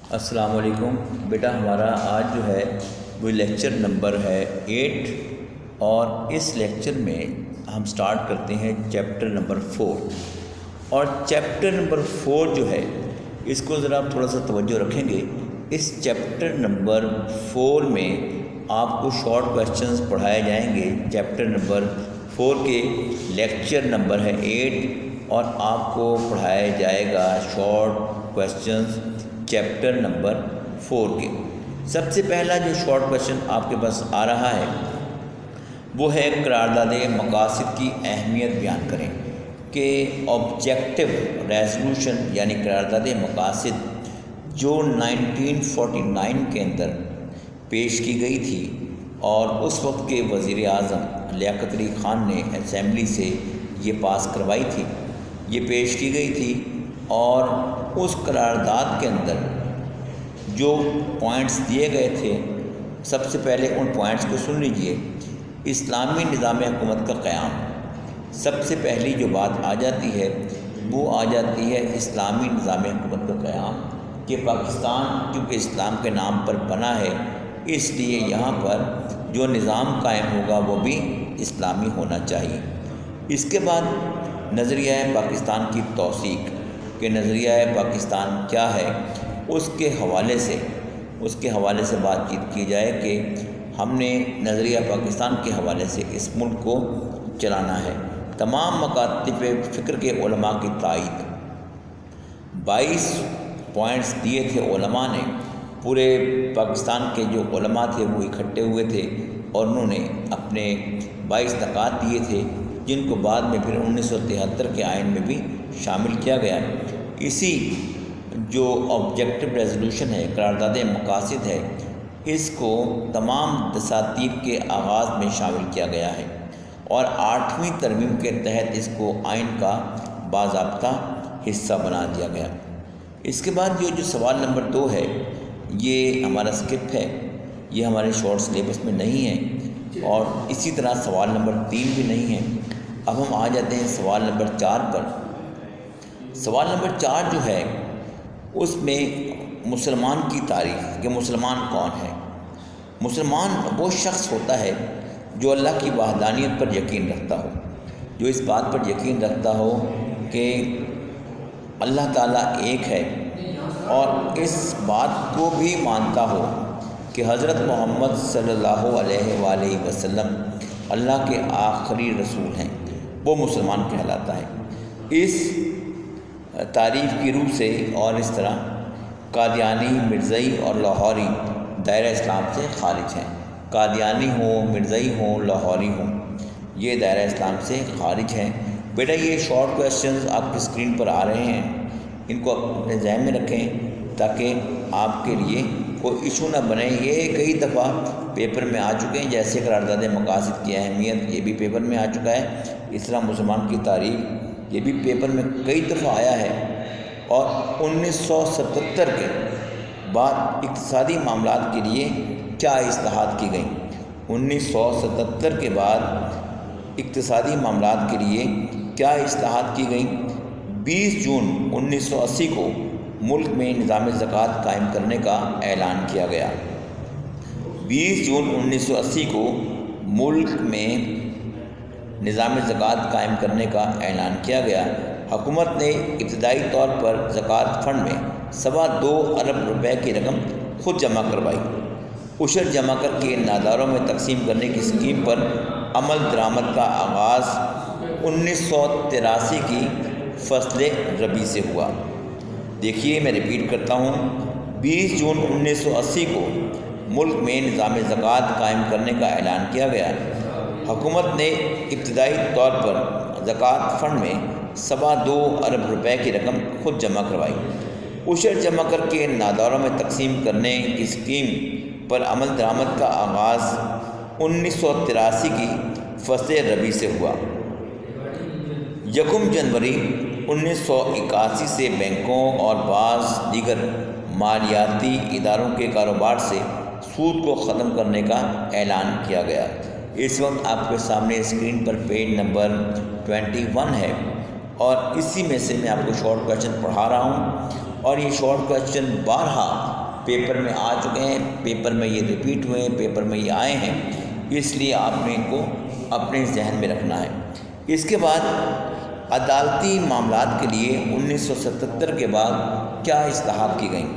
السلام علیکم بیٹا، ہمارا آج جو ہے وہ لیکچر نمبر ہے 8 اور اس لیکچر میں ہم سٹارٹ کرتے ہیں چیپٹر نمبر 4۔ اور چیپٹر نمبر 4 جو ہے اس کو ذرا آپ تھوڑا سا توجہ رکھیں گے۔ اس چیپٹر نمبر 4 میں آپ کو شارٹ کویسچنز پڑھائے جائیں گے۔ چیپٹر نمبر 4 کے لیکچر نمبر ہے 8 اور آپ کو پڑھایا جائے گا شارٹ کویسچنز چیپٹر نمبر 4 کے۔ سب سے پہلا جو شارٹ کویسچن آپ کے پاس آ رہا ہے وہ ہے قرارداد مقاصد کی اہمیت بیان کریں کہ آبجیکٹو ریزولوشن یعنی قرارداد مقاصد جو 1949 کے اندر پیش کی گئی تھی اور اس وقت کے وزیر اعظم لیاقت علی خان نے اسمبلی سے یہ پاس کروائی تھی، یہ پیش کی گئی تھی۔ اور اس قرارداد کے اندر جو پوائنٹس دیے گئے تھے، سب سے پہلے ان پوائنٹس کو سن لیجئے۔ اسلامی نظام حکومت کا قیام، سب سے پہلی جو بات آ جاتی ہے وہ آ جاتی ہے اسلامی نظام حکومت کا قیام، کہ پاکستان کیونکہ اسلام کے نام پر بنا ہے، اس لیے یہاں پر جو نظام قائم ہوگا وہ بھی اسلامی ہونا چاہیے۔ اس کے بعد نظریہ پاکستان کی توثیق، کہ نظریہ پاکستان کیا ہے، اس کے حوالے سے بات چیت کی جائے کہ ہم نے نظریہ پاکستان کے حوالے سے اس ملک کو چلانا ہے۔ تمام مکاتب فکر کے علماء کی تائید، 22 پوائنٹس دیے تھے علماء نے، پورے پاکستان کے جو علماء تھے وہ اکٹھے ہوئے تھے اور انہوں نے اپنے 22 نکات دیے تھے، جن کو بعد میں پھر 1973 کے آئین میں بھی شامل کیا گیا۔ اسی جو آبجیکٹو ریزولوشن ہے، قرارداد مقاصد ہے، اس کو تمام دساتیر کے آغاز میں شامل کیا گیا ہے اور 8ویں ترمیم کے تحت اس کو آئین کا باضابطہ حصہ بنا دیا گیا۔ اس کے بعد جو سوال نمبر 2 ہے، یہ ہمارا سکپ ہے، یہ ہمارے شارٹ سلیبس میں نہیں ہے، اور اسی طرح سوال نمبر 3 بھی نہیں ہے۔ اب ہم آ جاتے ہیں سوال نمبر 4 پر۔ سوال نمبر 4 جو ہے اس میں مسلمان کی تعریف، کہ مسلمان کون ہے۔ مسلمان وہ شخص ہوتا ہے جو اللہ کی وحدانیت پر یقین رکھتا ہو، جو اس بات پر یقین رکھتا ہو کہ اللہ تعالیٰ ایک ہے، اور اس بات کو بھی مانتا ہو کہ حضرت محمد صلی اللہ علیہ وآلہ وسلم اللہ کے آخری رسول ہیں، وہ مسلمان کہلاتا ہے۔ اس تعریف کی روح سے اور اس طرح قادیانی، مرزائی اور لاہوری دائرہ اسلام سے خارج ہیں۔ قادیانی ہوں، مرزائی ہوں، لاہوری ہوں، یہ دائرہ اسلام سے خارج ہیں۔ بیٹا یہ شارٹ کویسچنز آپ کی اسکرین پر آ رہے ہیں، ان کو اپنے ذہن میں رکھیں تاکہ آپ کے لیے کوئی ایشو نہ بنے۔ یہ کئی دفعہ پیپر میں آ چکے ہیں، جیسے قرارداد مقاصد کی اہمیت، یہ بھی پیپر میں آ چکا ہے۔ اس طرح مسلمان کی تعریف، یہ بھی پیپر میں کئی دفعہ آیا ہے۔ اور 1977 کے بعد اقتصادی معاملات کے لیے کیا اصلاحات کی گئیں؟ 1977 کے بعد اقتصادی معاملات کے لیے کیا اصلاحات کی گئیں؟ 20 جون 1980 کو ملک میں نظام زکوٰۃ قائم کرنے کا اعلان کیا گیا۔ 20 جون 1980 کو ملک میں نظام زکوٰۃ قائم کرنے کا اعلان کیا گیا۔ حکومت نے ابتدائی طور پر زکوٰۃ فنڈ میں 2.25 ارب روپے کی رقم خود جمع کروائی۔ عشر جمع کر کے ناداروں میں تقسیم کرنے کی اسکیم پر عمل درآمد کا آغاز 1983 کی فصل ربیع سے ہوا۔ دیکھیے میں ریپیٹ کرتا ہوں، 20 جون 1980 کو ملک میں نظام زکوٰۃ قائم کرنے کا اعلان کیا گیا۔ حکومت نے ابتدائی طور پر زکوٰۃ فنڈ میں 2.25 ارب روپے کی رقم خود جمع کروائی۔ عشر جمع کر کے ناداروں میں تقسیم کرنے کی اسکیم پر عمل درآمد کا آغاز 1983 کی فصل ربیع سے ہوا۔ 1 جنوری 1981 سے بینکوں اور بعض دیگر مالیاتی اداروں کے کاروبار سے سود کو ختم کرنے کا اعلان کیا گیا۔ اس وقت آپ کے سامنے اسکرین پر پیج نمبر 21 ہے، اور اسی میں سے میں آپ کو شارٹ کویسچن پڑھا رہا ہوں، اور یہ شارٹ کویسچن بارہا پیپر میں آ چکے ہیں، پیپر میں یہ ریپیٹ ہوئے ہیں، پیپر میں یہ آئے ہیں، اس لیے آپ نے ان کو اپنے ذہن میں رکھنا ہے۔ اس کے بعد عدالتی معاملات کے لیے 1977 کے بعد کیا اصلاحات کی گئیں؟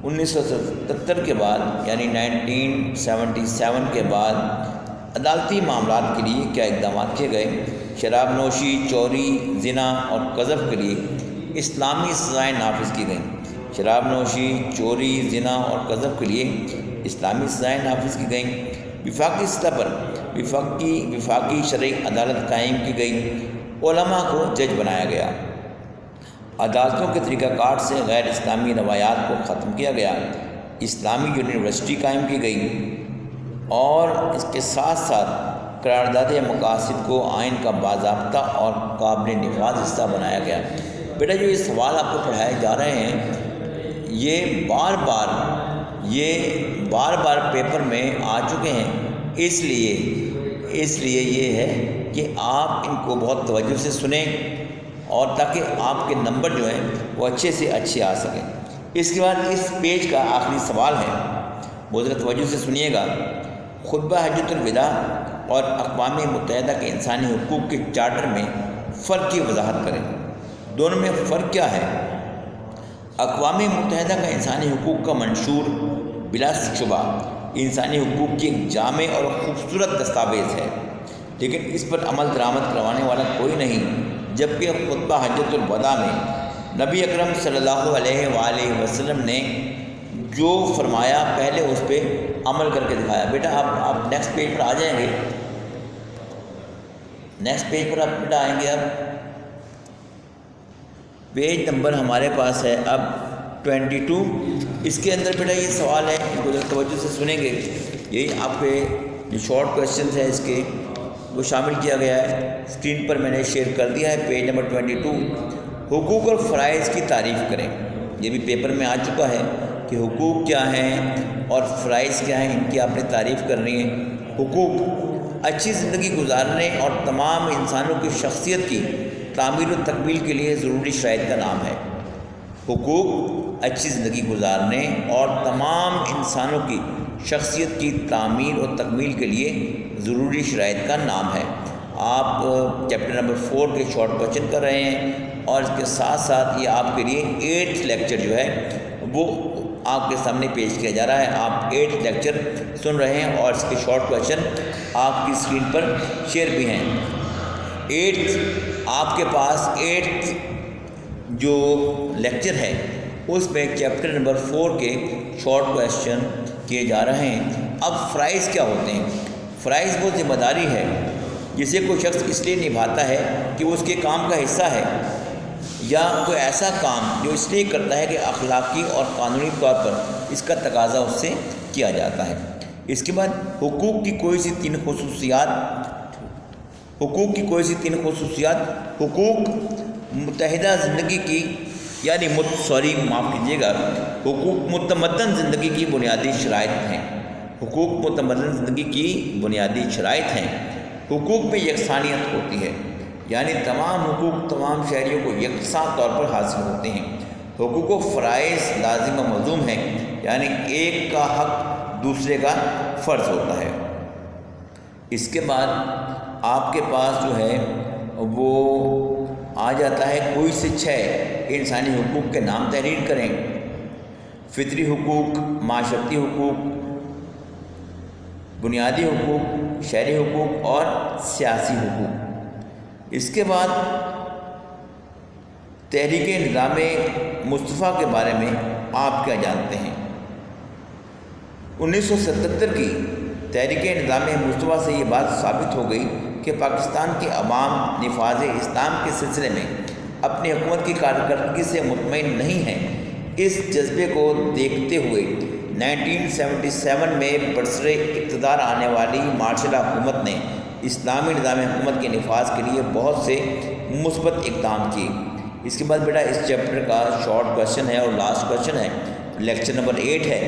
1977 کے بعد یعنی 1977 کے بعد عدالتی معاملات کے لیے کیا اقدامات کیے گئے؟ شراب نوشی، چوری، زنا اور قذف کے لیے اسلامی سزائیں نافذ کی گئیں۔ شراب نوشی، چوری، زنا اور قذف کے لیے اسلامی سزائیں نافذ کی گئیں۔ وفاقی سطح پر وفاقی شرعی عدالت قائم کی گئی۔ علماء کو جج بنایا گیا۔ عدالتوں کے طریقہ کار سے غیر اسلامی روایات کو ختم کیا گیا۔ اسلامی یونیورسٹی قائم کی گئی اور اس کے ساتھ ساتھ قرارداد مقاصد کو آئین کا باضابطہ اور قابل نفاذ حصہ بنایا گیا۔ بیٹا جو یہ سوال آپ کو پڑھائے جا رہے ہیں یہ بار بار پیپر میں آ چکے ہیں، اس لیے یہ ہے کہ آپ ان کو بہت توجہ سے سنیں اور تاکہ آپ کے نمبر جو ہیں وہ اچھے سے اچھے آ سکیں۔ اس کے بعد اس پیج کا آخری سوال ہے، بہت ذرا توجہ سے سنیے گا۔ خطبہ حجۃ الوداع اور اقوام متحدہ کے انسانی حقوق کے چارٹر میں فرق کی وضاحت کریں۔ دونوں میں فرق کیا ہے؟ اقوام متحدہ کا انسانی حقوق کا منشور بلا شبہ انسانی حقوق کی ایک جامع اور خوبصورت دستاویز ہے، لیکن اس پر عمل درآمد کروانے والا کوئی نہیں، جبکہ خطبہ حجۃ الوداع میں نبی اکرم صلی اللہ علیہ وآلہ وسلم نے جو فرمایا پہلے اس پہ عمل کر کے دکھایا۔ بیٹا آپ نیکسٹ پیج پر آ جائیں گے، نیکسٹ پیج پر آپ بیٹا آئیں گے۔ اب پیج نمبر ہمارے پاس ہے اب 22۔ اس کے اندر بیٹا یہ سوال ہے، ان کو توجہ سے سنیں گے، یہی آپ کے جو شارٹ کویشچنز ہیں اس کے وہ شامل کیا گیا ہے، اسکرین پر میں نے شیئر کر دیا ہے۔ پیج نمبر 22، حقوق اور فرائض کی تعریف کریں۔ یہ بھی پیپر میں آ چکا ہے کہ حقوق کیا ہیں اور فرائض کیا ہیں، ان کی آپ نے تعریف کرنی ہے۔ حقوق اچھی زندگی گزارنے اور تمام انسانوں کی شخصیت کی تعمیر و تکمیل کے لیے ضروری شرائط کا نام ہے۔ حقوق اچھی زندگی گزارنے اور تمام انسانوں کی شخصیت کی تعمیر و تکمیل کے لیے ضروری شرائط کا نام ہے۔ آپ چیپٹر نمبر 4 کے شارٹ کویشچن کر رہے ہیں اور اس کے ساتھ ساتھ یہ آپ کے لیے 8th لیکچر جو ہے وہ آپ کے سامنے پیش کیا جا رہا ہے۔ آپ 8th لیکچر سن رہے ہیں اور اس کے شارٹ کویشچن آپ کی اسکرین پر شیئر بھی ہیں۔ 8th آپ کے پاس 8th جو لیکچر ہے اس میں چیپٹر نمبر 4 کے شارٹ کویشچن کیے جا رہے ہیں۔ اب فرائض کیا ہوتے ہیں؟ فرائض وہ ذمہ داری ہے جسے کوئی شخص اس لیے نبھاتا ہے کہ وہ اس کے کام کا حصہ ہے، یا کوئی ایسا کام جو اس لیے کرتا ہے کہ اخلاقی اور قانونی طور پر اس کا تقاضا اس سے کیا جاتا ہے۔ اس کے بعد حقوق کی کوئی سی تین خصوصیات۔ حقوق متحدہ زندگی کی حقوق متمدن زندگی کی بنیادی شرائط ہیں۔ حقوق متمدن زندگی کی بنیادی شرائط ہیں۔ حقوق میں یکسانیت ہوتی ہے، یعنی تمام حقوق تمام شہریوں کو یکساں طور پر حاصل ہوتے ہیں۔ حقوق و فرائض لازم و ملزوم ہیں، یعنی ایک کا حق دوسرے کا فرض ہوتا ہے۔ اس کے بعد آپ کے پاس جو ہے وہ آ جاتا ہے کوئی سے 6 انسانی حقوق کے نام تحریر کریں۔ فطری حقوق، معاشرتی حقوق، بنیادی حقوق، شہری حقوق اور سیاسی حقوق۔ اس کے بعد تحریک نظام مصطفیٰ کے بارے میں آپ کیا جانتے ہیں؟ 1977 کی تحریک نظام مصطفیٰ سے یہ بات ثابت ہو گئی کہ پاکستان کے عوام نفاذ اسلام کے سلسلے میں اپنی حکومت کی کارکردگی سے مطمئن نہیں ہیں۔ اس جذبے کو دیکھتے ہوئے 1977 میں برسر اقتدار آنے والی مارشل حکومت نے اسلامی نظام حکومت کے نفاذ کے لیے بہت سے مثبت اقدام کیے۔ اس کے بعد بیٹا اس چیپٹر کا شارٹ کویشچن ہے اور لاسٹ کویشچن ہے، لیکچر نمبر 8 ہے۔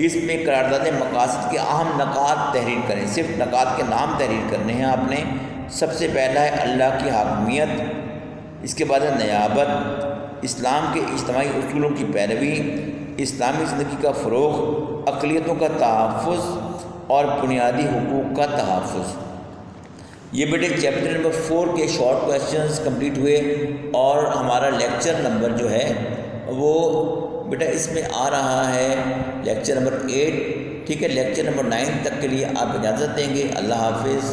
اس میں قرارداد مقاصد کے اہم نکات تحریر کریں۔ صرف نکات کے نام تحریر کرنے ہیں آپ نے۔ سب سے پہلا ہے اللہ کی حاکمیت، اس کے بعد ہے نیابت، اسلام کے اجتماعی اصولوں کی پیروی، اسلامی زندگی کا فروغ، اقلیتوں کا تحفظ اور بنیادی حقوق کا تحفظ۔ یہ بیٹے چیپٹر نمبر 4 کے شارٹ کویسچنز کمپلیٹ ہوئے، اور ہمارا لیکچر نمبر جو ہے وہ بیٹا اس میں آ رہا ہے لیکچر نمبر 8، ٹھیک ہے۔ لیکچر نمبر 9 تک کے لیے آپ اجازت دیں گے۔ اللہ حافظ۔